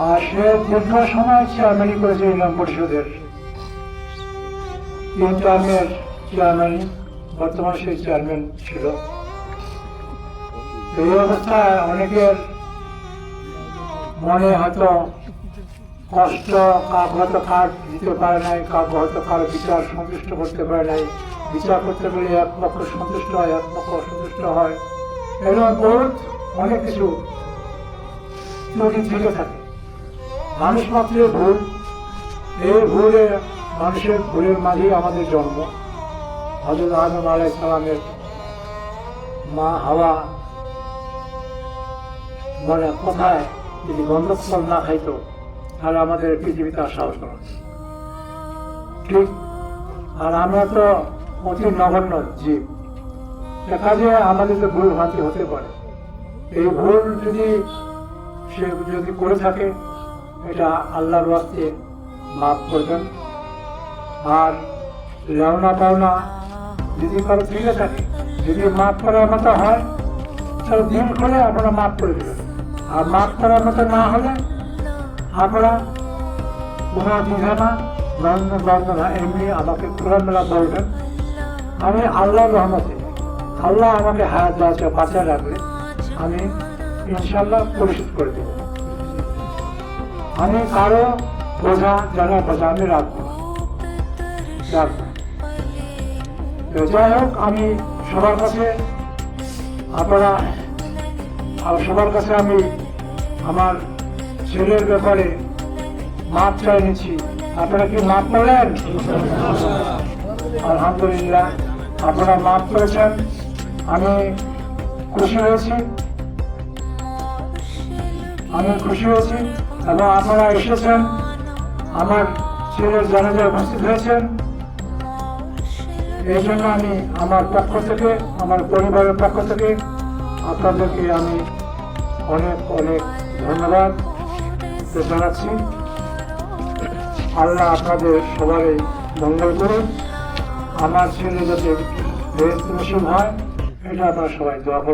আর সে দীর্ঘ সময় চেয়ারম্যানই করেছে ইউনিয়ন পরিষদের, 3 টার্মের চেয়ারম্যান, বর্তমান সেই চেয়ারম্যান ছিল। এই অবস্থায় অনেকের মনে হয়তো কষ্ট, কাউকে হয়তো কার্ড দিতে পারে নাই, কাউকে হয়তো কারো বিচার সন্তুষ্ট করতে পারে নাই। বিচার করতে গেলে এক পক্ষ সন্তুষ্ট হয়, এক পক্ষ অসন্তুষ্ট হয়, এরকম বহুত অনেক কিছু ত্রুটি থেকে থাকে। মানুষ মাত্র ভুল, এই ভুলে মানুষের ভুলের মাঝেই আমাদের জন্ম। হযরত আদম আলাইহিস সালামের মা হাওয়া মানে কোথায় যদি গন্ধক ফল না খাইতো তাহলে আমাদের পৃথিবীতে আসা হতো না, ঠিক। আর আমরা তো অতি নগণ্য জীব, কাজে আমাদের তো ভুল ভ্রান্তি হতে পারে। এই ভুল যদি সে যদি করে থাকে, এটা আল্লাহর ওয়াস্তে মাফ করবেন। আর লেওনা পাওনা যদি কারো থেকে থাকে, যদি মাফ করার মতো হয় তাহলে দিন করে আপনারা মাফ করে দেবেন। আর মাফ করার মতো না হলে আপনারা কোনো দ্বিধা না, এমনি আমাকে খোলামেলা বলবেন। আমি আল্লাহর রহমতে, আল্লাহ আমাকে হায়াত আছে বাঁচায় রাখলে আমি ইনশাল্লাহ পরিশোধ করে দেব। আমি কারো বোঝা জানার বোঝা আমি রাখবো না। যাই হোক, আমি সবার কাছে আমি আমার ছেলের ব্যাপারে মাপ চাই নিচ্ছি। আপনারা কি মাপ করলেন? আলহামদুলিল্লাহ, আপনারা মাপ করেছেন, আমি খুশি হয়েছি এবং আপনারা এসেছেন, আমার ছেলের জানাজায় উপস্থিত হয়েছেন। এই জন্য আমি আমার পক্ষ থেকে, আমার পরিবারের পক্ষ থেকে আপনাদেরকে আমি অনেক অনেক ধন্যবাদ জানাচ্ছি। আল্লাহ আপনাদের সবারই মঙ্গল করুন। আমার ছেলে যাতে বেশ নসিব হয়, এটা আপনারা সবাই দোয়া করুন।